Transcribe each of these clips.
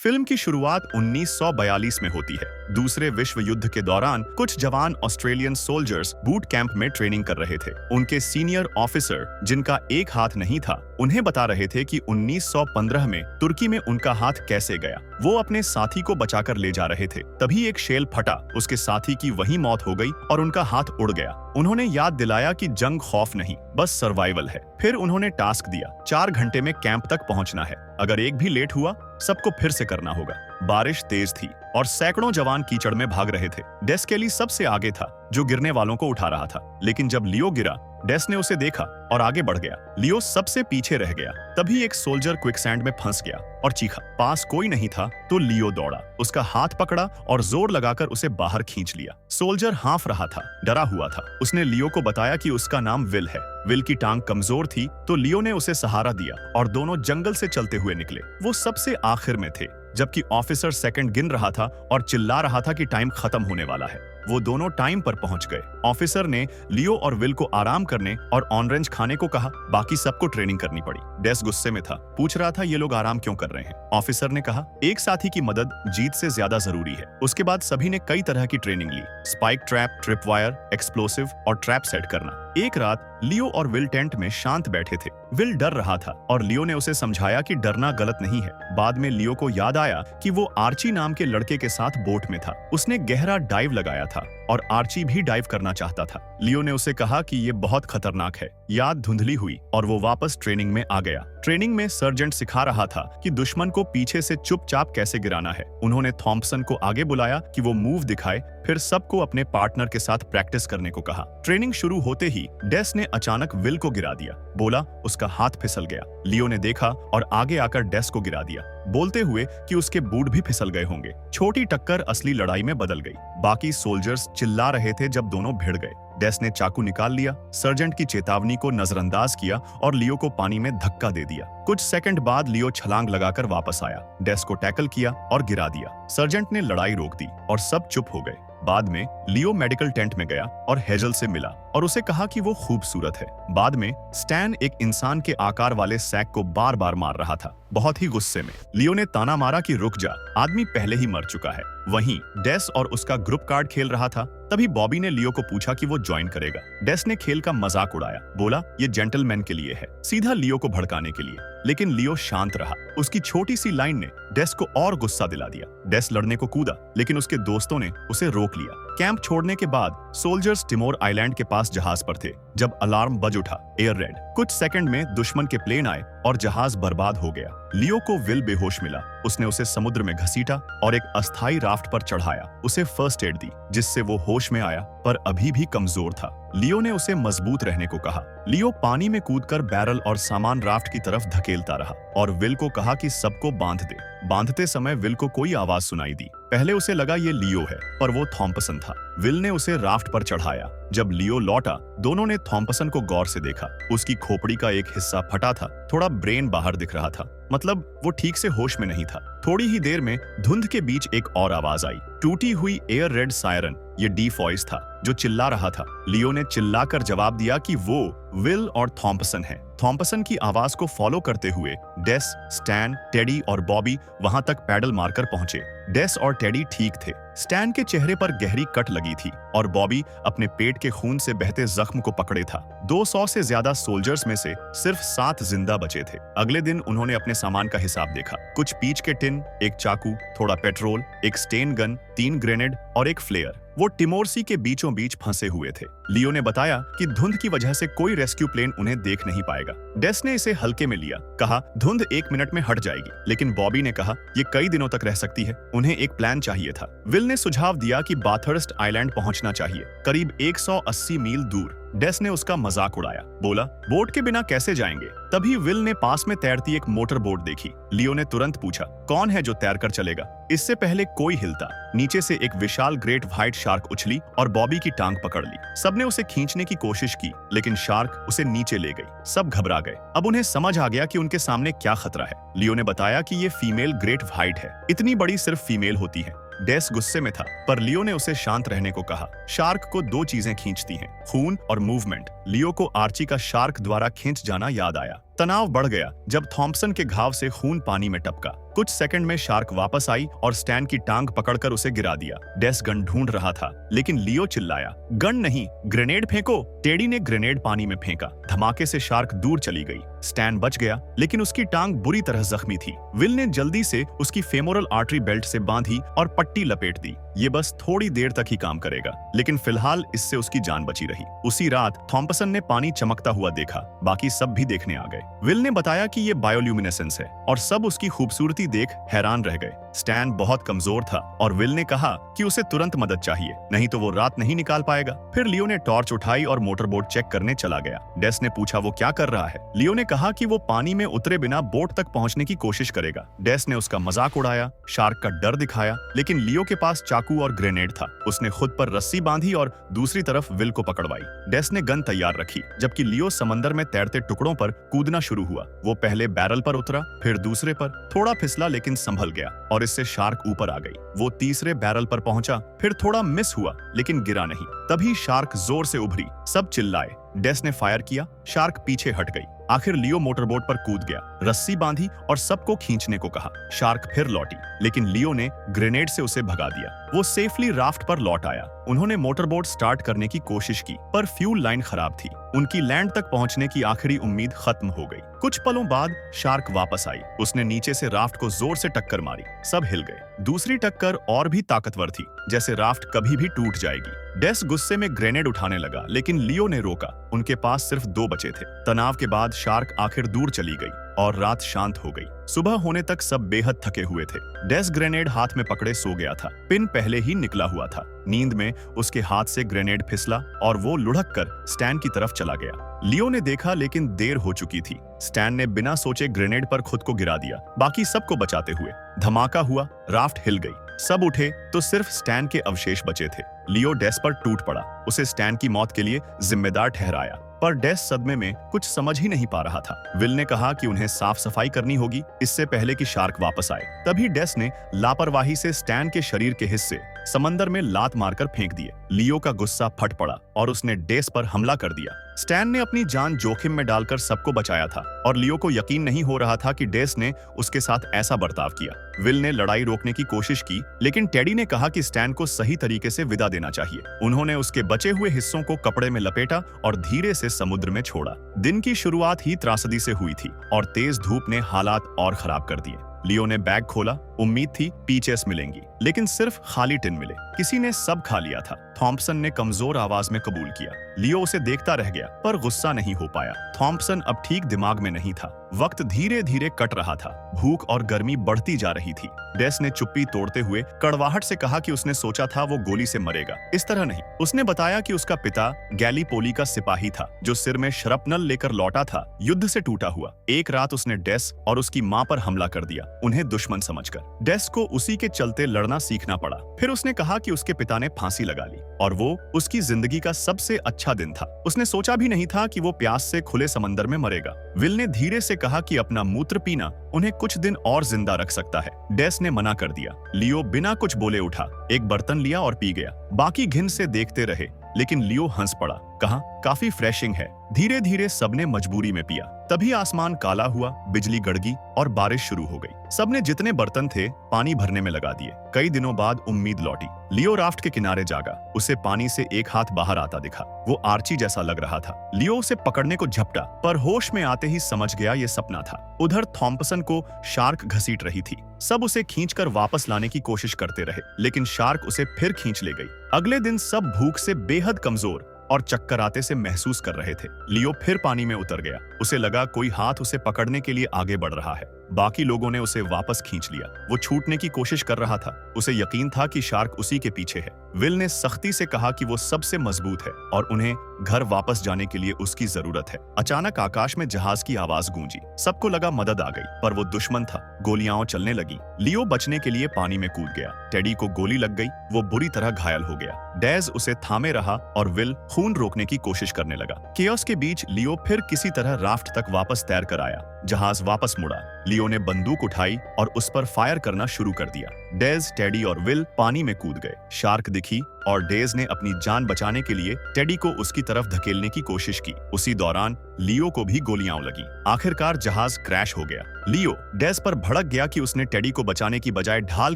Film की शुरुआत 1942 में होती है। दूसरे विश्व युद्ध के दौरान कुछ जवान ऑस्ट्रेलियन सोल्जर्स बूट कैंप में ट्रेनिंग कर रहे थे। उनके सीनियर ऑफिसर, जिनका एक हाथ नहीं था, उन्हें बता रहे थे कि 1915 में तुर्की में उनका हाथ कैसे गया। वो अपने साथी को बचाकर ले जा रहे थे, तभी एक शेल फटा, उसके साथी की वहीं मौत हो गई और उनका हाथ उड़ गया। उन्होंने याद दिलाया कि जंग खौफ नहीं, बस सर्वाइवल है। फिर उन्होंने टास्क दिया, 4 घंटे में कैंप तक पहुंचना है। अगर एक भी लेट हुआ, सबको फिर से करना होगा। बारिश तेज थी और सैकड़ों जवान कीचड़ में भाग रहे थे। डेस केली सबसे आगे था, जो गिरने वालों को उठा रहा था। लेकिन जब लियो गिरा, डेस ने उसे देखा और आगे बढ़ गया। लियो सबसे पीछे रह गया। तभी एक सोल्जर क्विकसैंड में फंस गया और चीखा। पास कोई नहीं था तो लियो दौड़ा, उसका हाथ पकड़ा और जोर लगाकर उसे बाहर खींच लिया। सोल्जर हाँफ रहा था, डरा हुआ था। उसने लियो को बताया कि उसका नाम विल है। विल की टांग कमजोर थी तो लियो ने उसे सहारा दिया और दोनों जंगल से चलते हुए निकले। वो सबसे आखिर में थे, जबकि ऑफिसर सेकंड गिन रहा था और चिल्ला रहा था कि टाइम खत्म होने वाला है। वो दोनों टाइम पर पहुंच गए। ऑफिसर ने लियो और विल को आराम करने और ऑरेंज खाने को कहा। बाकी सबको ट्रेनिंग करनी पड़ी। डेस गुस्से में था, पूछ रहा था ये लोग आराम क्यों कर रहे हैं। ऑफिसर ने कहा, एक साथी की मदद जीत से ज्यादा जरूरी है। उसके बाद सभी ने कई तरह की ट्रेनिंग ली, spike trap, trip wire, explosive और ट्रैप सेट करना। एक रात लियो और विल टेंट में शांत बैठे थे। विल डर रहा था और लियो ने उसे समझाया कि डरना गलत नहीं है। बाद में लियो को याद आया कि वो आर्ची नाम के लड़के के साथ बोट में था। उसने गहरा डाइव लगाया था और आर्ची भी डाइव करना चाहता था। लियो ने उसे कहा कि ये बहुत खतरनाक है। याद धुंधली हुई और वो वापस ट्रेनिंग में आ गया। ट्रेनिंग में सर्जेंट सिखा रहा था कि दुश्मन को पीछे से चुपचाप कैसे गिराना है। उन्होंने थॉम्पसन को आगे बुलाया कि वो मूव दिखाए, फिर सबको अपने पार्टनर के साथ प्रैक्टिस करने को कहा। ट्रेनिंग शुरू होते ही डेस ने अचानक विल को गिरा दिया। बोला उसका हाथ फिसल गया। लियो ने देखा और आगे आकर डेस को गिरा दिया, बोलते हुए कि उसके बूट भी फिसल गए होंगे। छोटी टक्कर असली लड़ाई में बदल गई। बाकी सोल्जर्स चिल्ला रहे थे जब दोनों भिड़ गए। डेस ने चाकू निकाल लिया, सर्जेंट की चेतावनी को नजरअंदाज किया और लियो को पानी में धक्का दे दिया। कुछ सेकंड बाद लियो छलांग लगाकर वापस आया, डेस को टैकल किया और गिरा दिया। सर्जेंट ने लड़ाई रोक दी और सब चुप हो गए। बाद में लियो मेडिकल टेंट में गया और हेजल से मिला और उसे कहा कि वो खूबसूरत है। बाद में स्टैन एक इंसान के आकार वाले सैक को बार बार मार रहा था। बहुत ही गुस्से में लियो ने ताना मारा कि रुक जा, आदमी पहले ही मर चुका है। वहीं डेस और उसका ग्रुप कार्ड खेल रहा था। तभी बॉबी ने लियो को पूछा कि वो ज्वाइन करेगा। डेस ने खेल का मजाक उड़ाया, बोला ये जेंटलमैन के लिए है, सीधा लियो को भड़काने के लिए। लेकिन लियो शांत रहा। उसकी छोटी सी लाइन ने डेस को और गुस्सा दिला दिया। डेस लड़ने को कूदा, लेकिन उसके दोस्तों ने उसे रोक लिया। कैंप छोड़ने के बाद सोल्जर्स टिमोर आइलैंड के पास जहाज पर थे जब अलार्म बज उठा, एयर रेड। कुछ सेकंड में दुश्मन के प्लेन आए और जहाज बर्बाद हो गया। लियो को विल बेहोश मिला। उसने उसे समुद्र में घसीटा और एक अस्थायी राफ्ट पर चढ़ाया। उसे फर्स्ट एड दी, जिससे वो होश में आया, पर अभी भी कमजोर था। लियो ने उसे मजबूत रहने को कहा। लियो पानी में कूदकर बैरल और सामान राफ्ट की तरफ धकेलता रहा और विल को कहा कि सबको बांध दे। बांधते समय विल को कोई आवाज सुनाई दी। पहले उसे लगा ये लियो है, पर वो थॉम्पसन था। विल ने उसे राफ्ट पर चढ़ाया। जब लियो लौटा, दोनों ने थॉम्पसन को गौर से देखा। उसकी खोपड़ी का एक हिस्सा फटा था, थोड़ा ब्रेन बाहर दिख रहा था, मतलब वो ठीक से होश में नहीं था। थोड़ी ही देर में धुंध के बीच एक और आवाज आई, टूटी हुई एयर रेड सायरन। ये डी फॉइस था जो चिल्ला रहा था। लियो ने चिल्लाकर जवाब दिया कि वो विल और थॉम्पसन है। थॉम्पसन की आवाज को फॉलो करते हुए डेस, स्टैन, टेडी और बॉबी वहां तक पैडल मारकर पहुंचे। डेस और टेडी ठीक थे। स्टैन के चेहरे पर गहरी कट लगी थी और बॉबी अपने पेट के खून से बहते जख्म को पकड़े था। 200 से ज्यादा सोल्जर्स में से सिर्फ 7 जिंदा बचे थे। अगले दिन उन्होंने अपने सामान का हिसाब देखा। कुछ पीच के टिन, एक चाकू, थोड़ा पेट्रोल, एक स्टेन गन, 3 ग्रेनेड और एक फ्लेयर। वो टिमोरसी के बीचों बीच फंसे हुए थे। लियो ने बताया कि धुंध की वजह से कोई रेस्क्यू प्लेन उन्हें देख नहीं पाएगा। डेस ने इसे हल्के में लिया, कहा धुंध 1 मिनट में हट जाएगी। लेकिन बॉबी ने कहा ये कई दिनों तक रह सकती है, उन्हें एक प्लान चाहिए था। विल ने सुझाव दिया कि बाथर्स्ट आइलैंड पहुंचना चाहिए, करीब 180 मील दूर। डेस ने उसका मजाक उड़ाया, बोला बोट के बिना कैसे जाएंगे। तभी विल ने पास में तैरती एक मोटर बोट देखी। लियो ने तुरंत पूछा, कौन है जो तैरकर चलेगा। इससे पहले कोई हिलता, नीचे से एक विशाल ग्रेट व्हाइट शार्क उछली और बॉबी की टांग पकड़ ली। सबने उसे खींचने की कोशिश की, लेकिन शार्क उसे नीचे ले गई। सब घबरा गए। अब उन्हें समझ आ गया कि उनके सामने क्या खतरा है। लियो ने बताया कि ये फीमेल ग्रेट व्हाइट है, इतनी बड़ी सिर्फ फीमेल होती है। डेस गुस्से में था, पर लियो ने उसे शांत रहने को कहा। शार्क को 2 चीजें खींचती हैं, खून और मूवमेंट। लियो को आर्ची का शार्क द्वारा खींच जाना याद आया। तनाव बढ़ गया जब थॉम्पसन के घाव से खून पानी में टपका। कुछ सेकंड में शार्क वापस आई और स्टैन की टांग पकड़कर उसे गिरा दिया। डेस गन ढूंढ रहा था, लेकिन लियो चिल्लाया, गन नहीं, ग्रेनेड फेंको। टेडी ने ग्रेनेड पानी में फेंका। धमाके से शार्क दूर चली गई। स्टैन बच गया, लेकिन उसकी टांग बुरी तरह जख्मी थी। विल ने जल्दी से उसकी फेमोरल आर्टरी बेल्ट से बांधी और पट्टी लपेट दी। ये बस थोड़ी देर तक ही काम करेगा, लेकिन फिलहाल इससे उसकी जान बची रही। उसी रात थॉम्पसन ने पानी चमकता हुआ देखा। बाकी सब भी देखने आ गए। विल ने बताया कि ये बायोल्यूमिनेसेंस है और सब उसकी खूबसूरती देख हैरान रह गए। स्टैन बहुत कमजोर था और विल ने कहा कि उसे तुरंत मदद चाहिए, नहीं तो वो रात नहीं निकाल पाएगा। फिर लियो ने टॉर्च उठाई और मोटरबोट चेक करने चला गया। डेस ने पूछा वो क्या कर रहा है। लियो ने कहा कि वो पानी में उतरे बिना बोट तक पहुंचने की कोशिश करेगा। डेस ने उसका मजाक उड़ाया, शार्क का डर दिखाया, लेकिन लियो के पास चाकू और ग्रेनेड था। उसने खुद पर रस्सी बांधी और दूसरी तरफ विल को पकड़वाई। डेस ने गन तैयार रखी, जबकि लियो समंदर में तैरते टुकड़ों पर कूदना शुरू हुआ। वो पहले बैरल पर उतरा, फिर दूसरे पर। थोड़ा फिसला लेकिन संभल गया और इससे शार्क ऊपर आ गई। वो तीसरे बैरल पर पहुंचा, फिर थोड़ा मिस हुआ लेकिन गिरा नहीं। तभी शार्क जोर से उभरी। सब चिल्लाए। डेस ने फायर किया, शार्क पीछे हट गई। आखिर लियो मोटरबोट पर कूद गया, रस्सी बांधी और सबको खींचने को कहा। शार्क फिर लौटी, लेकिन लियो ने ग्रेनेड से उसे भगा दिया। वो सेफली राफ्ट पर लौट आया। उन्होंने मोटरबोट स्टार्ट करने की कोशिश की, पर फ्यूल लाइन खराब थी। उनकी लैंड तक पहुंचने की आखिरी उम्मीद खत्म हो गई। कुछ पलों बाद शार्क वापस आई। उसने नीचे से राफ्ट को जोर से टक्कर मारी। सब हिल गए। दूसरी टक्कर और भी ताकतवर थी, जैसे राफ्ट कभी भी टूट जाएगी। डेस गुस्से में ग्रेनेड उठाने लगा, लेकिन लियो ने रोका। उनके पास सिर्फ 2 बचे थे। तनाव के बाद शार्क आखिर दूर चली गई और रात शांत हो गई। सुबह होने तक सब बेहद थके हुए थे। डेस ग्रेनेड हाथ में पकड़े सो गया था। पिन पहले ही निकला हुआ था। नींद में उसके हाथ से ग्रेनेड फिसला और वो लुढ़क कर स्टैन की तरफ चला गया। लियो ने देखा, लेकिन देर हो चुकी थी। स्टैन ने बिना सोचे ग्रेनेड पर खुद को गिरा दिया, बाकी सबको बचाते हुए। धमाका हुआ, राफ्ट हिल गई। सब उठे तो सिर्फ स्टैन के अवशेष बचे थे। लियो डेस पर टूट पड़ा। उसे स्टैन की मौत के लिए जिम्मेदार ठहराया, पर डेस सदमे में कुछ समझ ही नहीं पा रहा था। विल ने कहा कि उन्हें साफ सफाई करनी होगी इससे पहले कि शार्क वापस आए। तभी डेस ने लापरवाही से स्टैन के शरीर के हिस्से समंदर में लात मारकर फेंक दिए। लियो का गुस्सा फट पड़ा और उसने डेस पर हमला कर दिया। स्टैन ने अपनी जान जोखिम में डालकर सबको बचाया था और लियो को यकीन नहीं हो रहा था कि डेस ने उसके साथ ऐसा बर्ताव किया। विल ने लड़ाई रोकने की कोशिश की, लेकिन टेडी ने कहा कि स्टैन को सही तरीके से विदा देना चाहिए। उन्होंने उसके बचे हुए हिस्सों को कपड़े में लपेटा और धीरे से समुद्र में छोड़ा। दिन की शुरुआत ही त्रासदी से हुई थी और तेज धूप ने हालात और खराब कर दिए। लियो ने बैग खोला। उम्मीद थी पीचेस मिलेंगी, लेकिन सिर्फ खाली टिन मिले। किसी ने सब खा लिया था। थॉम्पसन ने कमजोर आवाज में कबूल किया। लियो उसे देखता रह गया, पर गुस्सा नहीं हो पाया। थॉम्पसन अब ठीक दिमाग में नहीं था। वक्त धीरे धीरे कट रहा था। भूख और गर्मी बढ़ती जा रही थी। डेस ने चुप्पी तोड़ते हुए कड़वाहट से कहा कि उसने सोचा था वो गोली से मरेगा, इस तरह नहीं। उसने बताया कि उसका पिता गैलीपोली का सिपाही था, जो सिर में शरपनल लेकर लौटा था, युद्ध से टूटा हुआ। एक रात उसने डेस और उसकी मां पर हमला कर दिया, उन्हें दुश्मन समझकर। डेस को उसी के चलते लड़ना सीखना पड़ा। फिर उसने कहा कि उसके पिता ने फांसी लगा ली और वो उसकी जिंदगी का सबसे अच्छा दिन था। उसने सोचा भी नहीं था कि वो प्यास से खुले समंदर में मरेगा। विल ने धीरे से कहा कि अपना मूत्र पीना उन्हें कुछ दिन और जिंदा रख सकता है। डेस ने मना कर दिया। लियो बिना कुछ बोले उठा, एक बर्तन लिया और पी गया। बाकी घिन से देखते रहे, लेकिन लियो हंस पड़ा। कहा, काफी फ्रेशिंग है। धीरे धीरे सबने मजबूरी में पिया। तभी आसमान काला हुआ, बिजली गड़गी और बारिश शुरू हो गई। सबने जितने बर्तन थे पानी भरने में लगा दिए। कई दिनों बाद उम्मीद लौटी। लियो राफ्ट के किनारे जागा। उसे पानी से एक हाथ बाहर आता दिखा। वो आर्ची जैसा लग रहा था। लियो उसे पकड़ने को झपटा, पर होश में आते ही समझ गया ये सपना था। उधर थॉम्पसन को शार्क घसीट रही थी। सब उसे खींचकर वापस लाने की कोशिश करते रहे, लेकिन शार्क उसे फिर खींच ले गई। अगले दिन सब भूख से बेहद कमजोर और चक्कर आते से महसूस कर रहे थे। लियो फिर पानी में उतर गया। उसे लगा कोई हाथ उसे पकड़ने के लिए आगे बढ़ रहा है। बाकी लोगों ने उसे वापस खींच लिया। वो छूटने की कोशिश कर रहा था। उसे यकीन था कि शार्क उसी के पीछे है। विल ने सख्ती से कहा कि वो सबसे मजबूत है और उन्हें घर वापस जाने के लिए उसकी जरूरत है। अचानक आकाश में जहाज की आवाज गूंजी। सबको लगा मदद आ गई, पर वो दुश्मन था। गोलियां चलने लगी। लियो बचने के लिए पानी में कूद गया। टेडी को गोली लग गई। वो बुरी तरह घायल हो गया। डेज उसे थामे रहा और विल खून रोकने की कोशिश करने लगा। केओस के बीच लियो फिर किसी तरह राफ्ट तक वापस तैर कर आया। जहाज वापस मुड़ा। लियो ने बंदूक उठाई और उस पर फायर करना शुरू कर दिया। डेज, टेडी और विल पानी में कूद गए। शार्क दिखी और डेज ने अपनी जान बचाने के लिए टेडी को उसकी तरफ धकेलने की कोशिश की। उसी दौरान लियो को भी गोलियां लगी। आखिरकार जहाज क्रैश हो गया। लियो डेज पर भड़क गया कि उसने टेडी को बचाने की बजाय ढाल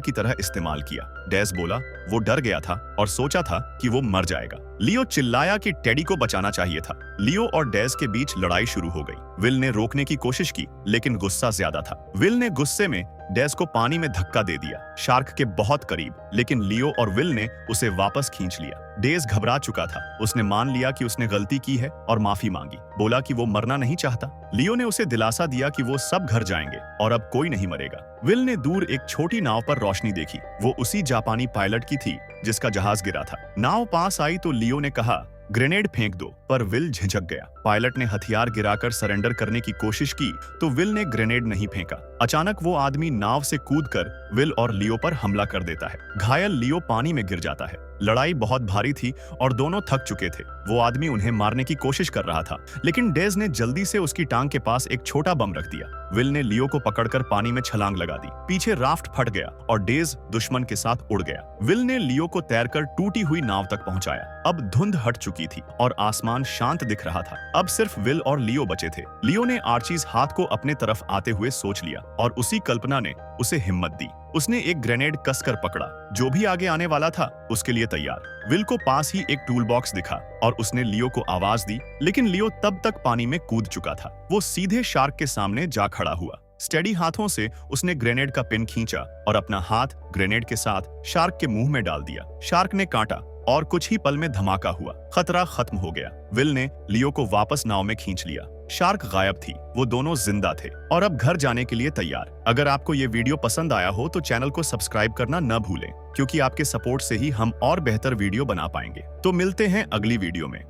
की तरह इस्तेमाल किया। डेज बोला वो डर गया था और सोचा था कि वो मर जाएगा। लियो चिल्लाया कि टेडी को बचाना चाहिए था। लियो और डेज के बीच लड़ाई शुरू हो गई। विल ने रोकने की कोशिश की, लेकिन गुस्सा ज्यादा था। विल ने गुस्से में डेज को पानी में धक्का दे दिया, शार्क के बहुत करीब, लेकिन लियो और विल ने उसे वापस खींच लिया। डेज घबरा चुका था। उसने मान लिया कि उसने गलती की है और माफी मांगी। बोला कि वो मरना नहीं चाहता। लियो ने उसे दिलासा दिया कि वो सब घर जाएंगे और अब कोई नहीं मरेगा। विल ने दूर एक छोटी नाव पर रोशनी देखी। वो उसी जापानी पायलट की थी जिसका जहाज गिरा था। नाव पास आई तो लियो ने कहा ग्रेनेड फेंक दो, पर विल झिझक गया। पायलट ने हथियार गिराकर सरेंडर करने की कोशिश की तो विल ने ग्रेनेड नहीं फेंका। अचानक वो आदमी नाव से कूदकर विल और लियो पर हमला कर देता है। घायल लियो पानी में गिर जाता है। लड़ाई बहुत भारी थी और दोनों थक चुके थे। वो आदमी उन्हें मारने की कोशिश कर रहा था, लेकिन डेज ने जल्दी से उसकी टांग के पास एक छोटा बम रख दिया। विल ने लियो को पकड़कर पानी में छलांग लगा दी। पीछे राफ्ट फट गया और डेज दुश्मन के साथ उड़ गया। विल ने लियो को तैरकर टूटी हुई नाव तक पहुंचाया। अब धुंध हट चुकी थी और आसमान शांत दिख रहा था। अब सिर्फ विल और लियो बचे थे। लियो ने आर्चीज हाथ को अपने तरफ आते हुए सोच लिया और उसी कल्पना ने उसे हिम्मत दी। उसने एक ग्रेनेड कसकर पकड़ा। जो भी आगे आने वाला था उसके लिए तैयार। विल को पास ही एक टूल बॉक्स दिखा और उसने लियो को आवाज दी, लेकिन लियो तब तक पानी में कूद चुका था। वो सीधे शार्क के सामने जा खड़ा हुआ। स्टेडी हाथों से उसने ग्रेनेड का पिन खींचा और अपना हाथ ग्रेनेड के साथ शार्क के मुंह में डाल दिया। शार्क ने काटा और कुछ ही पल में धमाका हुआ। खतरा खत्म हो गया। विल ने लियो को वापस नाव में खींच लिया। शार्क गायब थी। वो दोनों जिंदा थे और अब घर जाने के लिए तैयार। अगर आपको ये वीडियो पसंद आया हो तो चैनल को सब्सक्राइब करना न भूलें, क्योंकि आपके सपोर्ट से ही हम और बेहतर वीडियो बना पाएंगे। तो मिलते हैं अगली वीडियो में।